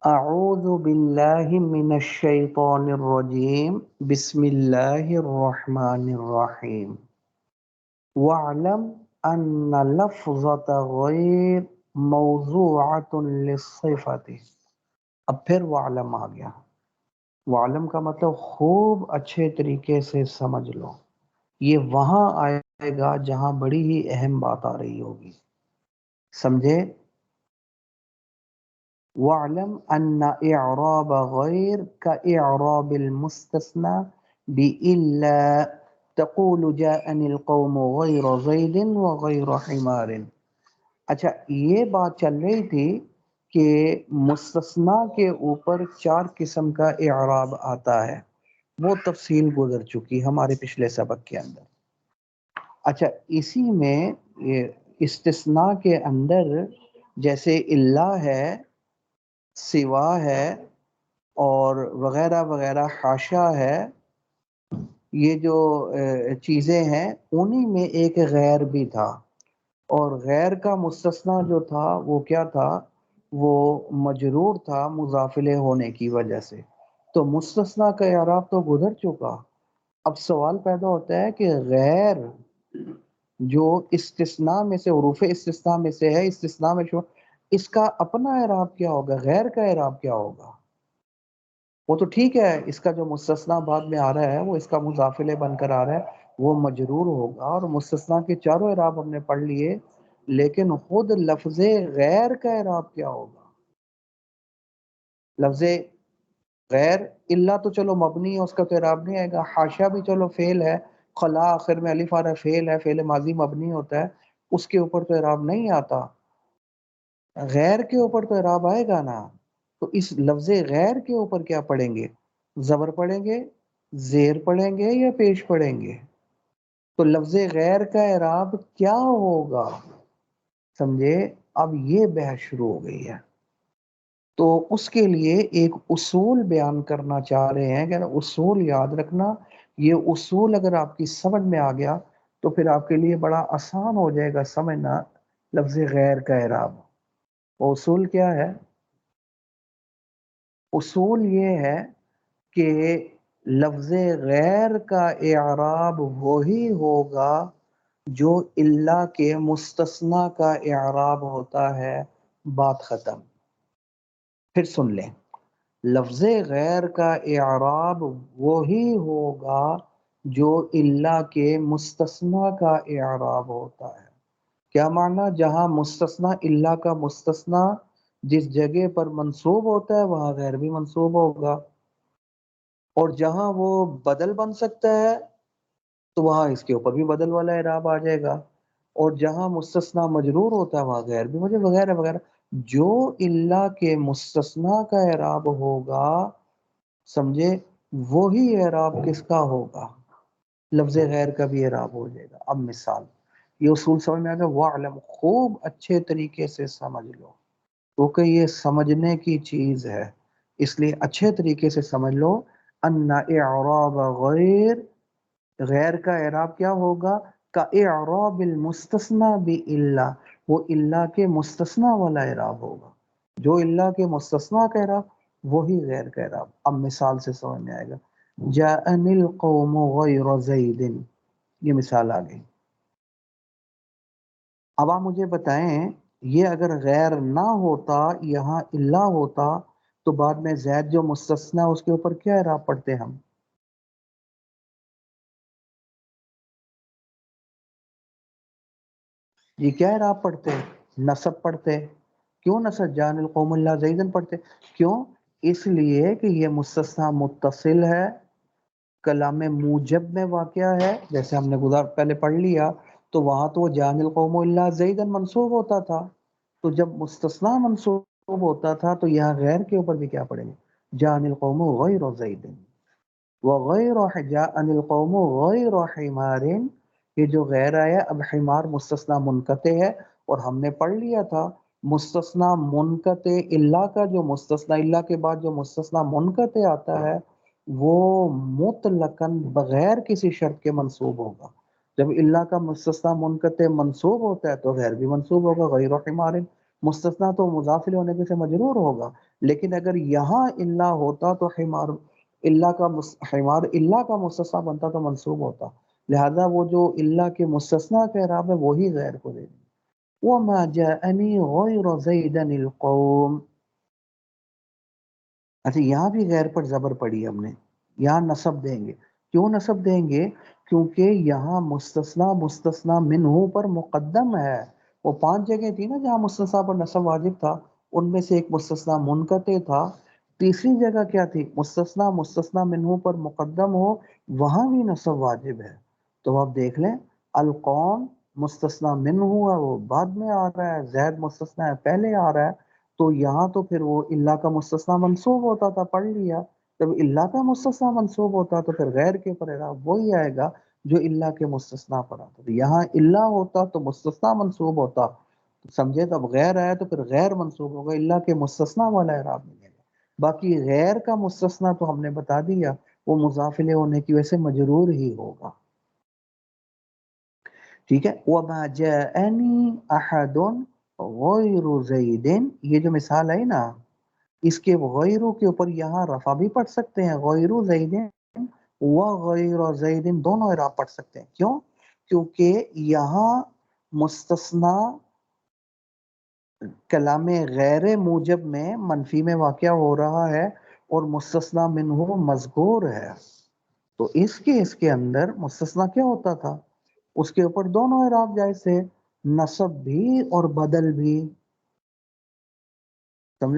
اعوذ باللہ من الشیطان الرجیم بسم اللہ الرحمن الرحیم وَاعْلَمْ أَنَّ لَفْظَةَ غَيْرٍ مَوْضُوعَةٌ لِلصِّفَةِ۔ اب پھر وَاعْلَمْ آ گیا۔ وَاعْلَمْ کا مطلب خوب اچھے طریقے سے سمجھ لو، یہ وہاں آئے گا جہاں بڑی ہی اہم بات آ رہی ہوگی، سمجھے؟ وَاعْلَمْ أَنَّ إِعْرَابَ غَيْرٍ كَإِعْرَابِ الْمُسْتَثْنَى بِإِلَّا تَقُولُ جَاءَنِي الْقَوْمُ غَيْرَ زَيْدٍ وَغَيْرَ حِمَارٍ۔ اچھا، یہ بات چل رہی تھی کہ مستثنا کے اوپر 4 قسم کا اعراب آتا ہے، وہ تفصیل گزر چکی ہمارے پچھلے سبق کے اندر۔ اچھا، اسی میں یہ استثناء کے اندر جیسے اللہ ہے، سوا ہے اور وغیرہ وغیرہ، حاشا ہے، یہ جو چیزیں ہیں انہی میں ایک غیر بھی تھا، اور غیر کا مستثنا جو تھا وہ کیا تھا؟ وہ مجرور تھا مضاف الیہ ہونے کی وجہ سے۔ تو مستثنا کا اعراب تو گزر چکا، اب سوال پیدا ہوتا ہے کہ غیر جو استثناء میں سے، حروف استثناء میں سے ہے، استثناء میں اس کا اپنا اعراب کیا ہوگا؟ غیر کا اعراب کیا ہوگا؟ وہ تو ٹھیک ہے، اس کا جو مستثنا بعد میں آ رہا ہے وہ اس کا مضاف الیہ بن کر آ رہا ہے، وہ مجرور ہوگا، اور مستثنا کے چاروں اعراب ہم نے پڑھ لیے، لیکن خود لفظ غیر کا اعراب کیا ہوگا؟ لفظ غیر، اللہ تو چلو مبنی ہے، اس کا تو اعراب نہیں آئے گا، حاشا بھی چلو فعل ہے، خلا آخر میں الف آ رہا ہے، فعل ہے، فعل ماضی مبنی ہوتا ہے، اس کے اوپر تو اعراب نہیں آتا، غیر کے اوپر تو اعراب آئے گا نا۔ تو اس لفظ غیر کے اوپر کیا پڑھیں گے؟ زبر پڑھیں گے، زیر پڑھیں گے، یا پیش پڑھیں گے؟ تو لفظ غیر کا اعراب کیا ہوگا؟ سمجھے؟ اب یہ بحث شروع ہو گئی ہے، تو اس کے لیے ایک اصول بیان کرنا چاہ رہے ہیں کہ اصول یاد رکھنا، یہ اصول اگر آپ کی سمجھ میں آ گیا تو پھر آپ کے لیے بڑا آسان ہو جائے گا سمجھنا لفظ غیر کا اعراب۔ وہ اصول کیا ہے؟ اصول یہ ہے کہ لفظ غیر کا اعراب وہی ہوگا جو اللہ کے مستثنی کا اعراب ہوتا ہے، بات ختم۔ پھر سن لیں، لفظ غیر کا اعراب وہی ہوگا جو اللہ کے مستثنی کا اعراب ہوتا ہے۔ کیا معنی؟ جہاں مستثنی، اللہ کا مستثنی جس جگہ پر منصوب ہوتا ہے وہاں غیر بھی منصوب ہوگا، اور جہاں وہ بدل بن سکتا ہے تو وہاں اس کے اوپر بھی بدل والا اعراب آ جائے گا، اور جہاں مستثنی مجرور ہوتا ہے وہاں غیر بھی مجرور، وغیرہ وغیرہ۔ جو اللہ کے مستثنی کا اعراب ہوگا، سمجھے، وہی اعراب کس کا ہوگا؟ لفظ غیر کا بھی اعراب ہو جائے گا۔ اب مثال، یہ اصول سمجھ میں آ گیا؟ وَاعْلَمْ، خوب اچھے طریقے سے سمجھ لو، کیونکہ یہ سمجھنے کی چیز ہے، اس لیے اچھے طریقے سے سمجھ لو۔ ان اعراب غیر، غیر کا اعراب کیا ہوگا؟ کا اعراب المستثنى بِإِلَّا، وہ اللہ کے مستثنی والا اعراب ہوگا، جو اللہ کے مستثنی کا اعراب وہی غیر کا اعراب۔ اب مثال سے سمجھ میں آئے گا، جاءنی القوم غیر زید، یہ مثال آ گئی۔ اب آپ مجھے بتائیں، یہ اگر غیر نہ ہوتا، یہاں اللہ ہوتا، تو بعد میں زید جو مستثنی اس کے اوپر کیا اعراب پڑھتے ہم؟ یہ کیا اعراب پڑھتے؟ نصب پڑھتے۔ کیوں نصب؟ جان القوم اللہ زیدن پڑھتے۔ کیوں؟ اس لیے کہ یہ مستثنی متصل ہے، کلام موجب میں واقع ہے، جیسے ہم نے پہلے پڑھ لیا، تو وہاں تو جان القوم اللہ زیدن منصوب ہوتا تھا، تو جب مستثنی منصوب ہوتا تھا تو یہاں غیر کے اوپر بھی کیا پڑھیں گے؟ جان القوم غیر زیدن وغیر جاءن القوم غیر حمار، یہ جو غیر آیا، اب حمار مستثنی منقطع ہے، اور ہم نے پڑھ لیا تھا مستثنی منقطع اللہ کا، جو مستثنی اللہ کے بعد جو مستثنی منقطع آتا ہے وہ مطلقاً بغیر کسی شرط کے منصوب ہوگا۔ جب اللہ کا مستثنی منقطع منصوب ہوتا ہے تو غیر بھی منصوب ہوگا، غیر حمار۔ مستثنا تو مضاف ہونے کے سے مجرور ہوگا، لیکن اگر یہاں الا ہوتا تو حمار حمار الا کا مستثنا بنتا تو منصوب ہوتا، لہذا وہ جو الا کے مستثنا کا اعراب ہے وہی غیر کو دے دیں۔ وما جاءنی غیر زیدن القوم، اچھا یہاں بھی غیر پر زبر پڑی ہم نے، یہاں نصب دیں گے، کیوں نصب دیں گے؟ کیونکہ یہاں مستثنا منہ پر مقدم ہے، وہ 5 جگہ تھی نا جہاں مستثنا پر نصب واجب تھا، ان میں سے ایک مستثنا منقطع تھا، تیسری جگہ کیا تھی؟ مستثنا منہ پر مقدم ہو، وہاں بھی نصب واجب ہے۔ تو آپ دیکھ لیں القوم مستثنا منہ ہے وہ بعد میں آ رہا ہے، زید مستثنا ہے پہلے آ رہا ہے، تو یہاں تو پھر وہ اللہ کا مستثنا منصوب ہوتا تھا، پڑھ لیا، جب اللہ کا مستثنا منصوب ہوتا تو پھر غیر کے پر اعراب وہی آئے گا جو اللہ کے مستثنا پر آتا، تو یہاں اللہ ہوتا تو مستثنا منصوب ہوتا، سمجھے؟ تو اب غیر آیا تو پھر غیر منصوب ہوگا، اللہ کے مستثنا والا اعراب ملے گا۔ باقی غیر کا مستثنا تو ہم نے بتا دیا وہ مضافلے ہونے کی وجہ سے مجرور ہی ہوگا، ٹھیک ہے۔ وَمَا جَاءَنِي أَحَدٌ غَيْرُ زَيْدٍ، یہ جو مثال ہے نا، اس کے غیرو کے اوپر یہاں رفع بھی پڑھ سکتے ہیں، غیر زید و غیر زید دونوں اعراب پڑھ سکتے ہیں، کیوں؟ کیونکہ یہاں مستثنا کلام غیر موجب میں منفی میں واقع ہو رہا ہے اور مستثنا منہ مذکور ہے، تو اس کے اندر مستثنا کیا ہوتا تھا؟ اس کے اوپر دونوں اعراب جائز تھے، نصب بھی اور بدل بھی،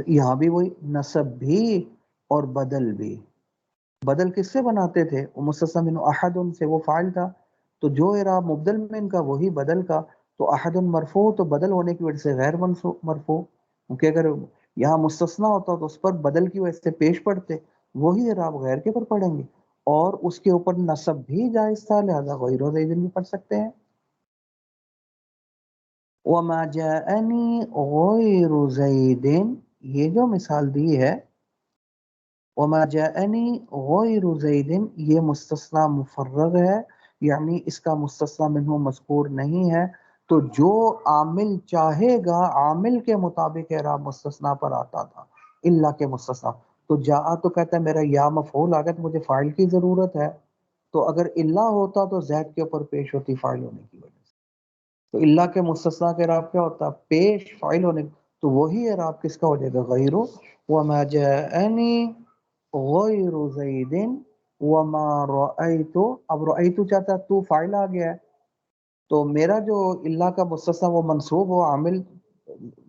یہاں بھی وہی نصب بھی اور بدل بھی۔ بدل کس سے بناتے تھے؟ وہ مستثنا من احد سے، وہ فاعل تھا، تو جو اعراب مبدل من کا وہی بدل کا، تو احد مرفوع تو بدل ہونے کی وجہ سے غیر مرفوع، کیونکہ اگر یہاں مستثنا ہوتا تو اس پر بدل کی وجہ سے پیش پڑتے، وہی اعراب غیر کے پر پڑھیں گے، اور اس کے اوپر نصب بھی جائز تھا، لہذا غیر زید بھی پڑھ سکتے ہیں۔ وما جاءنی غیر زید، یہ جو مثال دی ہے وما جاءنی غیر زید، یہ مستثنا مفرغ ہے، یعنی اس کا مستثنا منہ مذکور نہیں ہے، تو جو عامل چاہے گا عامل کے مطابق اعراب مستثنا پر آتا تھا، اللہ کے مستثنا، تو جاء تو کہتا ہے میرا یا مفعول آ گیا تو مجھے فاعل کی ضرورت ہے، تو اگر اللہ ہوتا تو زید کے اوپر پیش ہوتی فاعل ہونے کی وجہ سے، تو اللہ کے مستثنا کے اعراب کیا ہوتا؟ پیش فاعل ہونے، تو وہی اعراب کس کا ہو جائے گا؟ غیرو۔ وما جاءنی غیر زید وما رأیت، اب رأیت چاہتا ہے تو فاعل آ گیا ہے، تو میرا جو اللہ کا مستثنا وہ منصوب ہو، عامل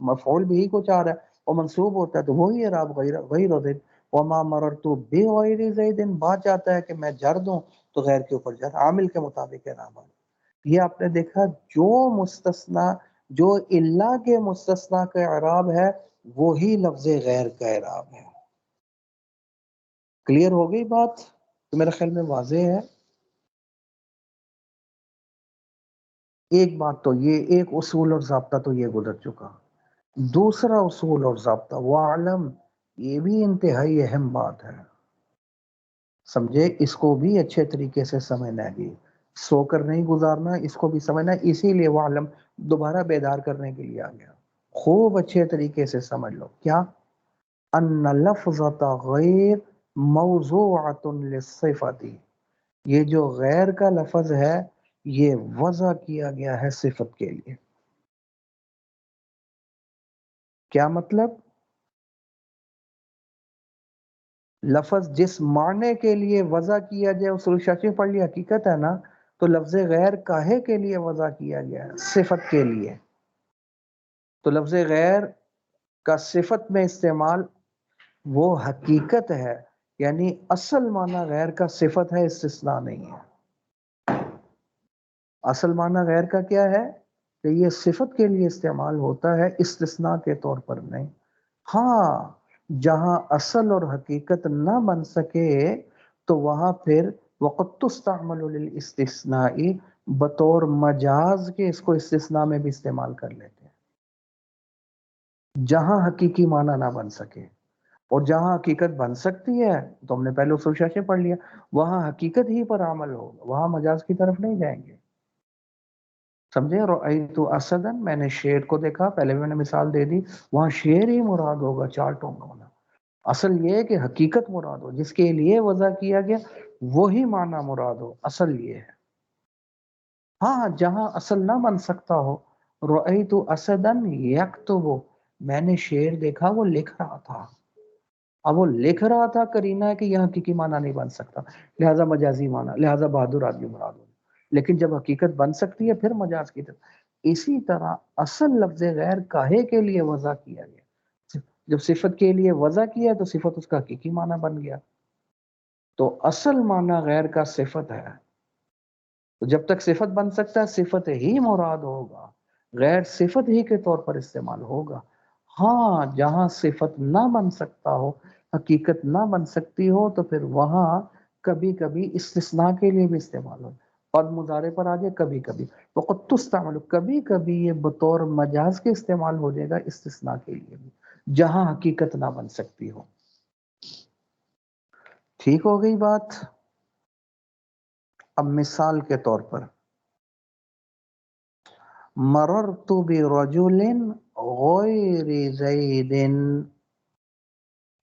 مفعول بھی کو چاہ رہا ہے وہ منصوب ہوتا ہے تو وہی اعراب غیر زید۔ وما مررت بغیر زید، بات چاہتا ہے کہ میں جر دوں تو غیر کے اوپر جر، عامل کے مطابق اعراب آ گیا۔ یہ آپ نے دیکھا جو مستثنا جو اللہ کے مستثنا کا اعراب ہے وہی لفظ غیر کا اعراب ہے۔ کلیئر ہو گئی بات؟ تو میرے خیال میں واضح ہے۔ ایک بات تو یہ، ایک اصول اور ضابطہ تو یہ گزر چکا، دوسرا اصول اور ضابطہ وَعْلَمْ، یہ بھی انتہائی اہم بات ہے، سمجھے؟ اس کو بھی اچھے طریقے سے سمجھنا ہے، جی سو کر نہیں گزارنا، اس کو بھی سمجھنا ہے، اسی لیے وَعْلَمْ دوبارہ بیدار کرنے کے لیے آ گیا، خوب اچھے طریقے سے سمجھ لو کیا؟ ان لفظۃ غیر موضوعۃ للصفۃ، یہ جو غیر کا لفظ ہے یہ وضع کیا گیا ہے صفت کے لیے۔ کیا مطلب؟ لفظ جس معنی کے لیے وضع کیا جائے، اصول شرعی پڑھ لیا، حقیقت ہے نا، تو لفظ غیر کاہے کے لیے وضع کیا گیا ہے؟ صفت کے لیے، تو لفظ غیر کا صفت میں استعمال وہ حقیقت ہے، یعنی اصل معنی غیر کا صفت ہے، استثناء نہیں ہے۔ اصل معنی غیر کا کیا ہے کہ یہ صفت کے لیے استعمال ہوتا ہے، استثناء کے طور پر نہیں۔ ہاں جہاں اصل اور حقیقت نہ بن سکے تو وہاں پھر وقت تستعمل للاستثناء، بطور مجاز کے اس کو استثناء میں بھی استعمال کر لیتے ہیں، جہاں حقیقی معنی نہ بن سکے، اور جہاں حقیقت بن سکتی ہے تو ہم نے پہلے اصول شرعی پڑھ لیا، وہاں حقیقت ہی پر عمل ہوگا، وہاں مجاز کی طرف نہیں جائیں گے۔ سمجھے؟ رأیت اسدن، میں نے شیر کو دیکھا، پہلے بھی میں نے مثال دے دی، وہاں شیر ہی مراد ہوگا، چار ٹونگ ہونا۔ اصل یہ ہے کہ حقیقت مراد ہو، جس کے لیے وضع کیا گیا وہی معنی مراد ہو، اصل یہ ہے۔ ہاں جہاں اصل نہ بن سکتا ہو، رأیت اسدن یکتب، میں نے شیر دیکھا وہ لکھ رہا تھا، اب وہ لکھ رہا تھا، قرینہ ہے کہ یہ حقیقی معنی نہیں بن سکتا، لہذا مجازی معنی، لہذا بہادر آدمی مراد ہو۔ لیکن جب حقیقت بن سکتی ہے پھر مجاز کی طرف۔ اسی طرح اصل لفظ غیر کاہے کے لیے وضع کیا گیا، جب صفت کے لیے وضع کیا تو صفت اس کا حقیقی معنی بن گیا۔ تو اصل معنی غیر کا صفت ہے، تو جب تک صفت بن سکتا ہے صفت ہی مراد ہوگا، غیر صفت ہی کے طور پر استعمال ہوگا۔ ہاں جہاں صفت نہ بن سکتا ہو، حقیقت نہ بن سکتی ہو، تو پھر وہاں کبھی کبھی استثناء کے لیے بھی استعمال ہو، قد مضارع پر آ جائے، کبھی کبھی وقت تستعمل، کبھی کبھی یہ بطور مجاز کے استعمال ہو جائے گا استثناء کے لیے بھی، جہاں حقیقت نہ بن سکتی ہو۔ ٹھیک ہو گئی بات؟ اب مثال کے طور پر، مررت برجل غیر زید،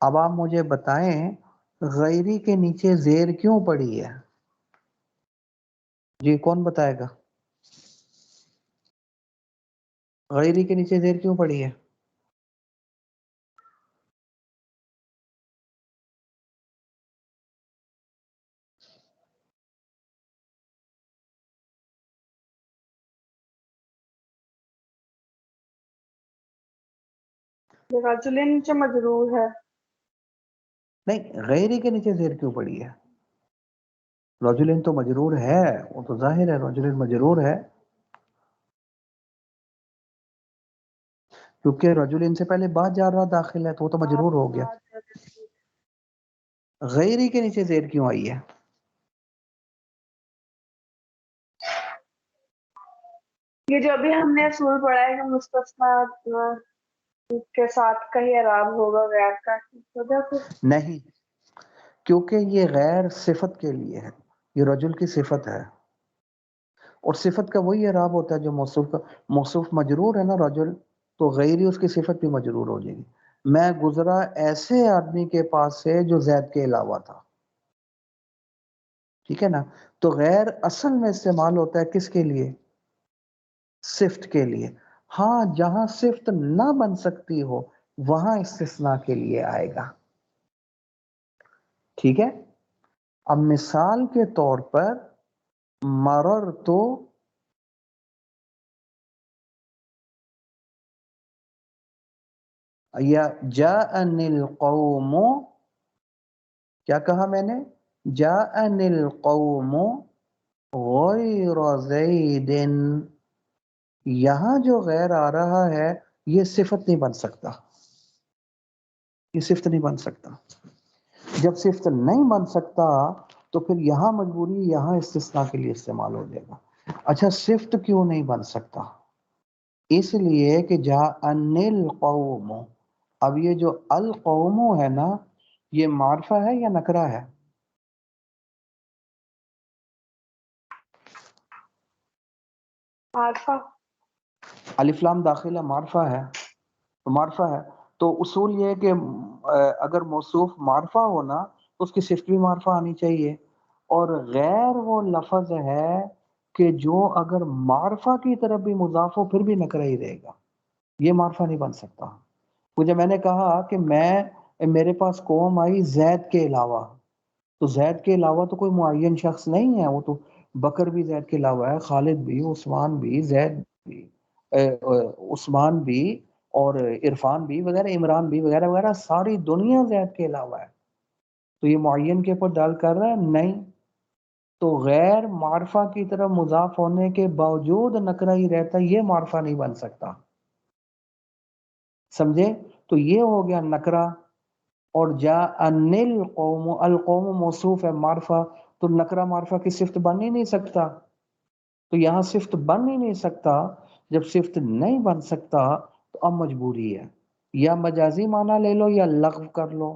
اب آپ مجھے بتائیں غیری کے نیچے زیر کیوں پڑی ہے؟ جی کون بتائے گا؟ غیری کے نیچے زیر کیوں پڑی ہے؟ رجل نیچے مجرور ہے۔ نہیں، غیری کے نیچے زیر کیوں پڑی ہے؟ رجلن تو مجرور ہے، وہ تو ظاہر ہے رجلن مجرور ہے، کیونکہ رجلن سے پہلے با جارہ داخل ہے تو وہ تو مجرور ہو گیا۔ غیری کے نیچے زیر کیوں آئی ہے؟ یہ جو ابھی ہم نے اصول پڑھا ہے کہ مستثنا کے ساتھ کا ہی اعراب ہوگا غیر کا، وجہ سے نہیں، کیونکہ یہ غیر صفت کے لیے ہے، یہ رجل کی صفت ہے، اور صفت کا وہی اعراب ہوتا ہے جو موصوف کا، موصوف مجرور ہے نا رجل، تو غیری اس کی صفت بھی مجرور ہو جائے گی۔ میں گزرا ایسے آدمی کے پاس سے جو زید کے علاوہ تھا، ٹھیک ہے نا؟ تو غیر اصل میں استعمال ہوتا ہے کس کے لیے؟ صفت کے لیے۔ ہاں جہاں صفت نہ بن سکتی ہو وہاں استثناء کے لیے آئے گا، ٹھیک ہے؟ اب مثال کے طور پر، مرر تو یا جاءنی القوم، کیا کہا میں نے؟ جاءنی القوم غیر زید، یہاں جو غیر آ رہا ہے یہ صفت نہیں بن سکتا، یہ صفت نہیں بن سکتا۔ جب صفت نہیں بن سکتا تو پھر یہاں مجبوری، یہاں استثناء کے لیے استعمال ہو جائے گا۔ اچھا صفت کیوں نہیں بن سکتا؟ اس لیے کہ جاءن القوم، اب یہ جو القوم ہے نا، یہ معرفہ ہے یا نکرہ ہے؟ عارفہ، الف لام داخل ہے، معرفہ ہے، تو معرفہ ہے، تو اصول یہ ہے کہ اگر موصوف معرفہ ہونا تو اس کی صفت بھی معرفہ آنی چاہیے، اور غیر وہ لفظ ہے کہ جو اگر معرفہ کی طرف بھی مضاف ہو پھر بھی نکرہ ہی رہے گا، یہ معرفہ نہیں بن سکتا۔ مجھے میں نے کہا کہ میرے پاس قوم آئی زید کے علاوہ، تو زید کے علاوہ تو کوئی معین شخص نہیں ہے، وہ تو بکر بھی زید کے علاوہ ہے، خالد بھی، عثمان بھی، زید بھی، عثمان بھی، اور عرفان بھی وغیرہ، عمران بھی وغیرہ وغیرہ، ساری دنیا زید کے علاوہ ہے، تو یہ معین کے اوپر دال کر رہا ہے؟ نہیں۔ تو غیر معرفہ کی طرف مضاف ہونے کے باوجود نکرہ ہی رہتا ہے، یہ معرفہ نہیں بن سکتا، سمجھے؟ تو یہ ہو گیا نکرہ۔ اور جاءن القوم، القوم موصوف ہے معرفہ، تو نکرہ معرفہ کی صفت بن ہی نہیں سکتا، تو یہاں صفت بن ہی نہیں سکتا۔ جب صفت نہیں بن سکتا تو اب مجبوری ہے، یا مجازی معنی لے لو یا لغو کر لو،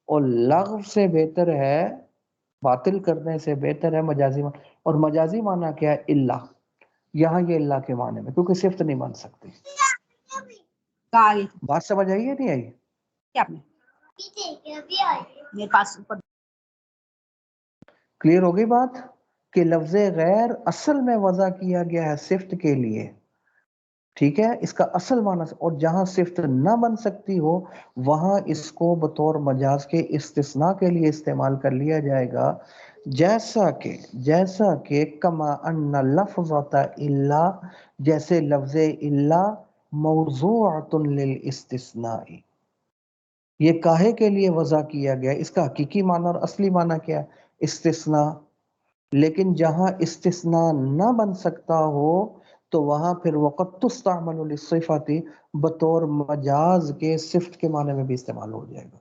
اور لغو سے بہتر ہے، باطل کرنے سے بہتر ہے مجازی معنی۔ اور مجازی معنی کیا ہے؟ اللہ، یہاں یہ اللہ کے معنی میں، کیونکہ صفت نہیں بن سکتی. بات سمجھ آئی ہے نہیں آئی؟ کیا آپ نے میرے پاس اوپر کلیئر ہو گئی بات کہ لفظ غیر اصل میں وضع کیا گیا ہے صفت کے لیے، ٹھیک ہے، اس کا اصل معنی، اور جہاں صفت نہ بن سکتی ہو وہاں اس کو بطور مجاز کے استثناء کے لیے استعمال کر لیا جائے گا، جیسا کہ کما ان لفظۃ الا، جیسے لفظ الا موضوعۃ للاستثناء، یہ کاہے کے لیے وضع کیا گیا، اس کا حقیقی معنی اور اصلی معنی کیا ہے؟ استثناء. لیکن جہاں استثناء نہ بن سکتا ہو تو وہاں پھر وقت تستعمل للصفات، بطور مجاز کے صفت کے معنی میں بھی استعمال ہو جائے گا.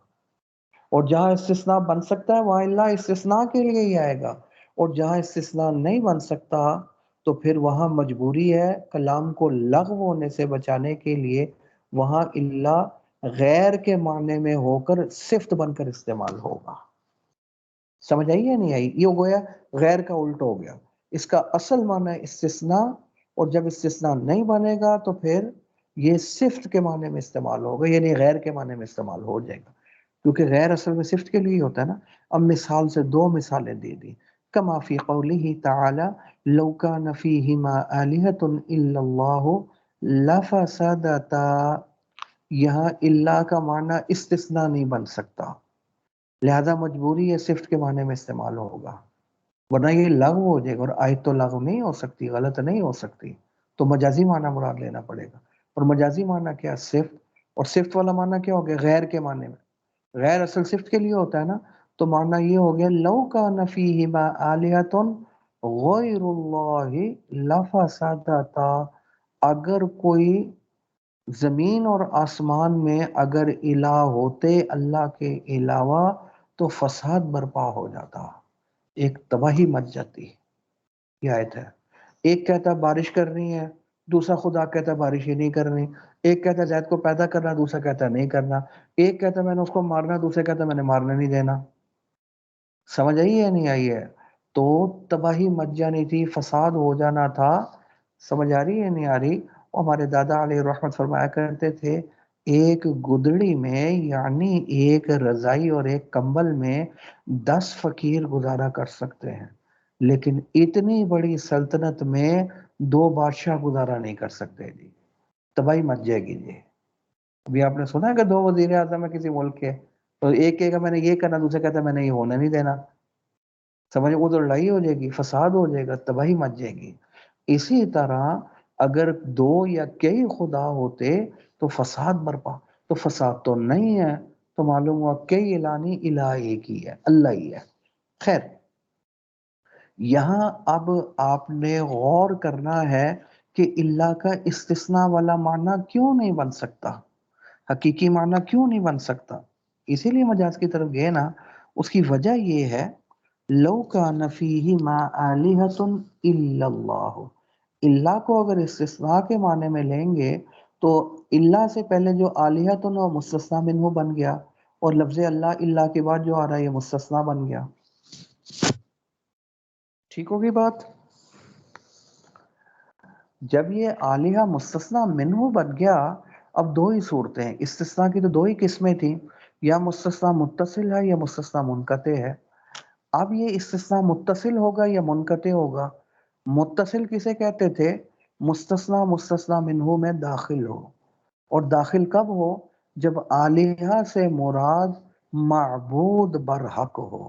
اور جہاں استثناء بن سکتا ہے وہاں اللہ استثناء کے لیے ہی آئے گا، اور جہاں استثناء نہیں بن سکتا تو پھر وہاں مجبوری ہے کلام کو لغو ہونے سے بچانے کے لیے، وہاں اللہ غیر کے معنی میں ہو کر صفت بن کر استعمال ہوگا. سمجھ آئی یا نہیں آئی؟ یہ ہو گیا غیر کا الٹ ہو گیا. اس کا اصل معنی استثناء، اور جب استثناء نہیں بنے گا تو پھر یہ صفت کے معنی میں استعمال ہوگا، یعنی غیر کے معنی میں استعمال ہو جائے گا، کیونکہ غیر اصل میں صفت کے لیے ہوتا ہے نا. اب مثال سے دو مثالیں دے دی. کما فی قولہ تعالی لو کان فیہما آلہۃ الا اللہ لفسدتا، یہاں اللہ کا معنی استثناء نہیں بن سکتا، لہذا مجبوری ہے صفت کے معنی میں استعمال ہوگا، ورنہ یہ لغو ہو جائے گا، اور آیت تو لغو نہیں ہو سکتی، غلط نہیں ہو سکتی، تو مجازی معنی مراد لینا پڑے گا. اور مجازی معنی کیا؟ صفت. اور صفت والا معنی کیا ہو گیا؟ غیر کے معنی میں. غیر اصل صفت کے لیے ہوتا ہے نا، تو معنی یہ ہو گیا لو کان فیہما آلہۃ غیر اللہ لفسدتا، اگر کوئی زمین اور آسمان میں اگر الہ ہوتے اللہ کے علاوہ تو فساد برپا ہو جاتا، ایک تباہی مچ جاتی. یہ آیت ہے. ایک کہتا ہے بارش کرنی ہے، دوسرا خدا کہتا ہے بارش ہی نہیں کرنی. ایک کہتا ہے زید کو پیدا کرنا، دوسرا کہتا ہے نہیں کرنا. ایک کہتا ہے میں نے اس کو مارنا، دوسرا کہتا ہے میں نے مارنے نہیں دینا. سمجھ آئی ہے نہیں آئی ہے؟ تو تباہی مچ جانی تھی، فساد ہو جانا تھا. سمجھ آ رہی ہے نہیں آ رہی؟ اور ہمارے دادا علیہ رحمت فرمایا کرتے تھے ایک گدڑی میں، یعنی ایک رضائی اور ایک کمبل میں 10 فقیر گزارا کر سکتے ہیں، لیکن اتنی بڑی سلطنت میں 2 بادشاہ گزارا نہیں کر سکتے. جی تباہی مچ جائے گی. جی ابھی آپ نے سنا ہے کہ 2 وزیر اعظم ہے کسی ملک کے، تو ایک کہے گا میں نے یہ کرنا، دوسرا کہتا ہے میں نے یہ ہونے نہیں دینا. سمجھ، وہ تو لڑائی ہو جائے گی، فساد ہو جائے گا، تباہی مچ جائے گی. اسی طرح اگر 2 یا کئی خدا ہوتے تو فساد برپا، تو فساد تو نہیں ہے، تو معلوم ہوا کئی الانی الہ ایک ہی ہے، اللہ ہی ہے. خیر، یہاں اب آپ نے غور کرنا ہے کہ اللہ کا استثناء والا معنی کیوں نہیں بن سکتا، حقیقی معنی کیوں نہیں بن سکتا. اسی لیے مجاز کی طرف گئے نا. اس کی وجہ یہ ہے لو کان فیہما آلہۃ الا اللہ، اللہ کو اگر استثناء کے معنی میں لیں گے تو اللہ سے پہلے جو آلہۃ وہ مستثنیٰ منہ بن گیا، اور لفظ اللہ کے بعد جو آ رہا ہے یہ مستثنیٰ بن گیا. ٹھیک ہوگی بات؟ جب یہ آلیہ مستثنیٰ منہ بن گیا، اب 2 ہی صورتیں ہیں. استثناء کی تو 2 ہی قسمیں تھیں، یا مستثنیٰ متصل ہے یا مستثنیٰ منقطع ہے. اب یہ استثناء متصل ہوگا یا منقطع ہوگا؟ متصل کسے کہتے تھے؟ مستثنیٰ مستثنیٰ منہ میں داخل ہو. اور داخل کب ہو؟ جب آلیہ سے مراد معبود برحق ہو.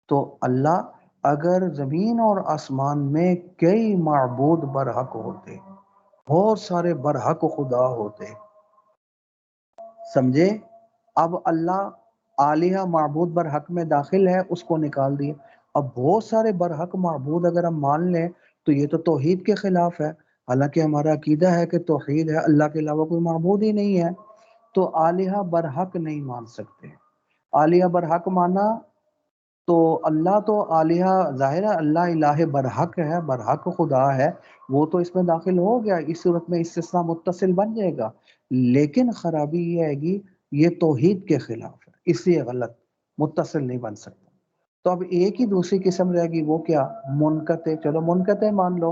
تو اللہ اگر زمین اور آسمان میں کئی معبود برحق ہوتے، بہت سارے برحق خدا ہوتے، سمجھے؟ اب اللہ آلیہ معبود برحق میں داخل ہے، اس کو نکال دیے. اب بہت سارے برحق معبود اگر ہم مان لیں تو یہ تو توحید کے خلاف ہے، حالانکہ ہمارا عقیدہ ہے کہ توحید ہے، اللہ کے علاوہ کوئی معبود ہی نہیں ہے. تو آلیہ برحق نہیں مان سکتے. آلیہ برحق مانا تو اللہ تو آلیہ ظاہر ہے، اللہ الہ برحق ہے، برحق خدا ہے، وہ تو اس میں داخل ہو گیا. اس صورت میں استثناء متصل بن جائے گا. لیکن خرابی یہ ہے گی یہ توحید کے خلاف ہے، اس لیے غلط، متصل نہیں بن سکتا. تو اب ایک ہی دوسری قسم رہے گی، وہ کیا؟ منقطع. چلو منقطع مان لو.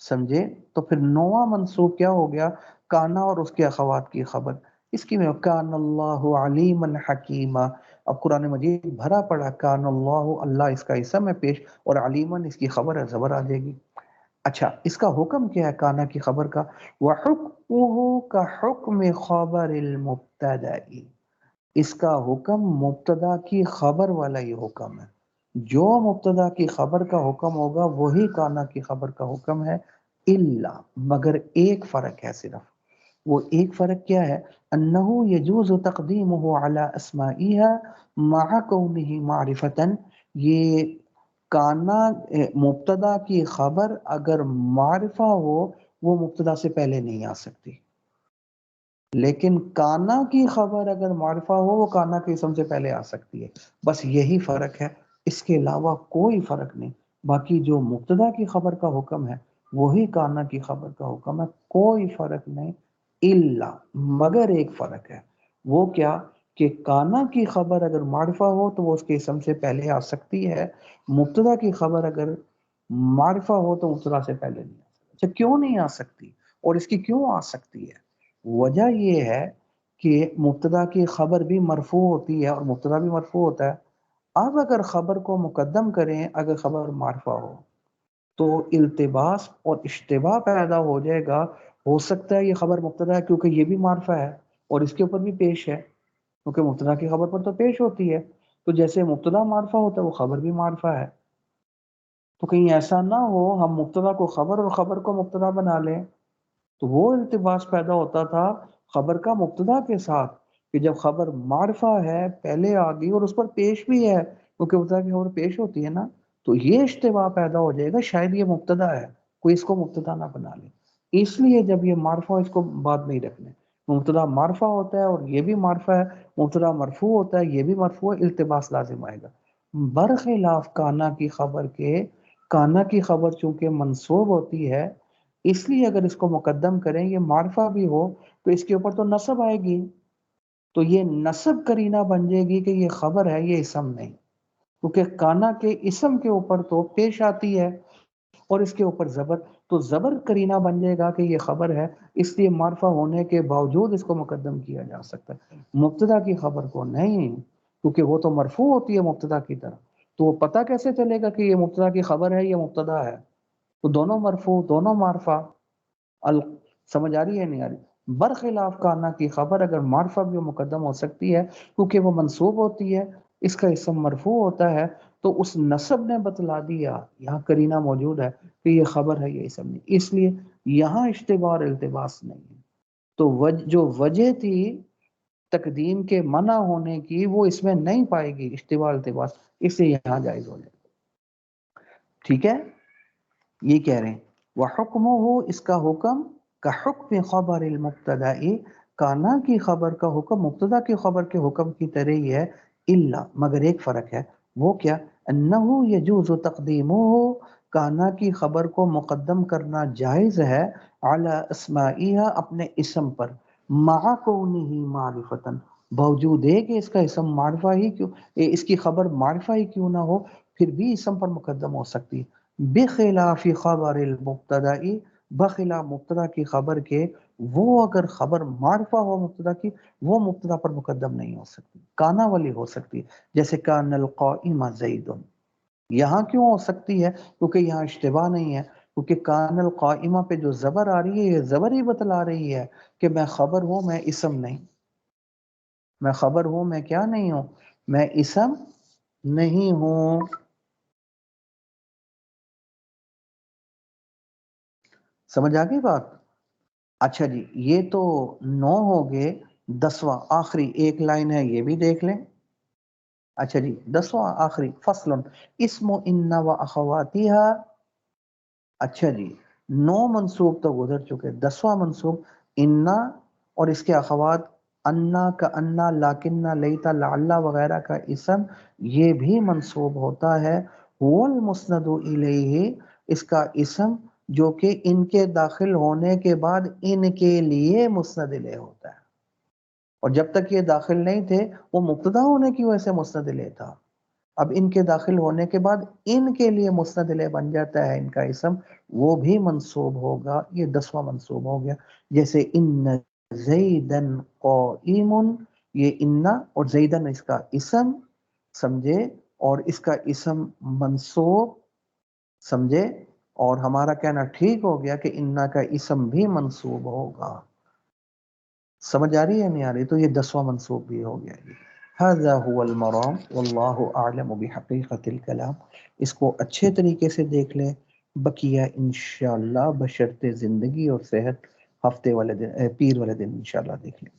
سمجھے؟ تو پھر نواں منصوب کیا ہو گیا؟ کانا اور اس کے اخوات کی خبر۔ اس کی میں کان اللہ علیما حکیما، اب قرآن مجید بھرا پڑا کان اللہ، اللہ اس کا اسم ہے پیش، اور علیما اس کی خبر ہے، زبر آ جائے گی۔ اچھا اس کا حکم کیا ہے کانا کی خبر کا؟ وَحُكْمُهُ كَحُكْمِ خَبَرِ الْمُبْتَدَإِ، اس کا حکم مبتدا کی خبر والا ہی حکم ہے۔ جو مبتدا کی خبر کا حکم ہوگا وہی کانا کی خبر کا حکم ہے، الا مگر ایک فرق ہے صرف، وہ ایک فرق کیا ہے؟ انه يجوز تقدیمه على اسمائها مع كونه معرفتا، یہ کانا مبتدا کی خبر اگر معرفہ ہو وہ مبتدا سے پہلے نہیں آ سکتی، لیکن کانا کی خبر اگر معرفہ ہو وہ کانا کے اسم سے پہلے آ سکتی ہے۔ بس یہی فرق ہے، اس کے علاوہ کوئی فرق نہیں۔ باقی جو مبتدا کی خبر کا حکم ہے وہی کانا کی خبر کا حکم ہے، کوئی فرق نہیں، الا مگر ایک فرق ہے، وہ کیا؟ کہ کانا کی خبر اگر معرفہ ہو تو وہ اس کے اسم سے پہلے آ سکتی ہے، مبتدا کی خبر اگر معرفہ ہو تو مبتدا سے پہلے نہیں آ سکتی۔ اچھا کیوں نہیں آ سکتی اور اس کی کیوں آ سکتی ہے؟ وجہ یہ ہے کہ مبتدا کی خبر بھی مرفوع ہوتی ہے اور مبتدا بھی مرفوع ہوتا ہے۔ اب اگر خبر کو مقدم کریں، اگر خبر معرفہ ہو تو التباس اور اشتباہ پیدا ہو جائے گا، ہو سکتا ہے یہ خبر مبتدا ہے کیونکہ یہ بھی معرفہ ہے اور اس کے اوپر بھی پیش ہے، کیونکہ مبتدا کی خبر پر تو پیش ہوتی ہے، تو جیسے مبتدا معرفہ ہوتا ہے وہ خبر بھی معرفہ ہے، تو کہیں ایسا نہ ہو ہم مبتدا کو خبر اور خبر کو مبتدا بنا لیں، تو وہ التباس پیدا ہوتا تھا خبر کا مبتدا کے ساتھ، کہ جب خبر معرفہ ہے پہلے آ گئی اور اس پر پیش بھی ہے، کیونکہ مبتدا کی خبر پیش ہوتی ہے نا، تو یہ اشتباہ پیدا ہو جائے گا شاید یہ مبتدا ہے، کوئی اس کو مبتدا نہ بنا لے، اس لیے جب یہ معرفہ اس کو بعد میں ہی رکھنے، مبتدا معرفہ ہوتا ہے اور یہ بھی معرفہ ہے، مبتدا مرفوع ہوتا ہے یہ بھی مرفوع ہے، التباس لازم آئے گا۔ برخلاف کانا کی خبر کے، کانا کی خبر چونکہ منصوب ہوتی ہے، اس لیے اگر اس کو مقدم کریں یہ معرفہ بھی ہو تو اس کے اوپر تو نصب آئے گی، تو یہ نصب کرینہ بن جائے گی کہ یہ خبر ہے یہ اسم نہیں، کیونکہ کانا کے اسم کے اوپر تو پیش آتی ہے اور اس کے اوپر زبر، تو زبر کرینہ بن جائے گا کہ یہ خبر ہے، اس لیے معرفہ ہونے کے باوجود اس کو مقدم کیا جا سکتا ہے، مبتدا کی خبر کو نہیں، کیونکہ وہ تو مرفوع ہوتی ہے مبتدا کی طرح، تو وہ پتہ کیسے چلے گا کہ یہ مبتدا کی خبر ہے یہ مبتدا ہے؟ تو دونوں مرفوع دونوں معرفہ، سمجھ آ رہی ہے نہیں آ رہی؟ برخلاف کانا کی خبر اگر معرفہ بھی مقدم ہو سکتی ہے کیونکہ وہ منصوب ہوتی ہے، اس کا اسم مرفوع ہوتا ہے، تو اس نصب نے بتلا دیا، یہاں کرینہ موجود ہے کہ یہ خبر ہے یہ اسم نہیں، اس لیے یہاں اشتباہ اور التباس نہیں ہے، تو جو وجہ تھی تقدیم کے منع ہونے کی وہ اس میں نہیں پائے گی اشتباہ التباس، اس لیے یہاں جائز ہو جائے گا۔ ٹھیک ہے، یہ کہہ رہے ہیں وَحُكْمُهُ، اس کا حکم كَحُكْمِ خَبَرِ الْمُبْتَدَإِ، کانا کی خبر کا حکم مبتدا کی خبر کے حکم کی طرح ہی ہے، الا مگر ایک فرق ہے، وہ کیا؟ انه يجوز تقدیمه، کانا کی خبر کو مقدم کرنا جائز ہے، علی اسمائها، اپنے اسم پر، مع کونه معرفتن، باوجود ہے کہ اس کا اسم معرفہ ہی کیوں، اس کی خبر معرفہ ہی کیوں نہ ہو، پھر بھی اسم پر مقدم ہو سکتی ہے، بخلاف خبر المبتدا، بخلاف مبتدا کی خبر کے، وہ اگر خبر معرفہ ہو مبتدا کی وہ مبتدا پر مقدم نہیں ہو سکتی، کانا والی ہو سکتی، جیسے کان القائم زید، یہاں کیوں ہو سکتی ہے؟ کیونکہ یہاں اشتباہ نہیں ہے، کیونکہ کان القائمہ پہ جو زبر آ رہی ہے یہ زبر ہی بتلا رہی ہے کہ میں خبر ہوں میں اسم نہیں، میں خبر ہوں میں کیا نہیں ہوں، میں اسم نہیں ہوں۔ سمجھ آ گئی بات؟ اچھا جی، یہ تو 9 ہو گئے، 10واں آخری ایک لائن ہے یہ بھی دیکھ لیں۔ اچھا جی 10واں آخری، فصل اسم ان و اخواتها، اچھا جی 9 منصوب تو گزر چکے، 10واں منصوب ان اور اس کے اخوات، انا کا انا، لاکنہ، لیتا، لعلہ وغیرہ کا اسم یہ بھی منصوب ہوتا ہے، هو المسند الیہ، اس کا اسم جو کہ ان کے داخل ہونے کے بعد ان کے لیے مسند الیہ ہوتا ہے، اور جب تک یہ داخل نہیں تھے وہ مبتدا ہونے کی وجہ سے مسند الیہ تھا، اب ان کے داخل ہونے کے بعد ان کے لیے مسند الیہ بن جاتا ہے ان کا اسم، وہ بھی منصوب ہوگا، یہ 10واں منصوب ہو گیا. جیسے ان زیدن قائم، یہ ان اور زیدن اس کا اسم سمجھے، اور اس کا اسم منصوب سمجھے، اور ہمارا کہنا ٹھیک ہو گیا کہ ان کا اسم بھی منصوب ہوگا. سمجھ آ رہی ہے نہیں آ رہی؟ تو یہ 10واں منصوب بھی ہو گیا. هذا هو المرام واللہ اعلم بحقیقت الکلام. اس کو اچھے طریقے سے دیکھ لیں، بقیہ انشاءاللہ بشرط زندگی اور صحت ہفتے والے دن پیر والے دن انشاءاللہ دیکھ لیں.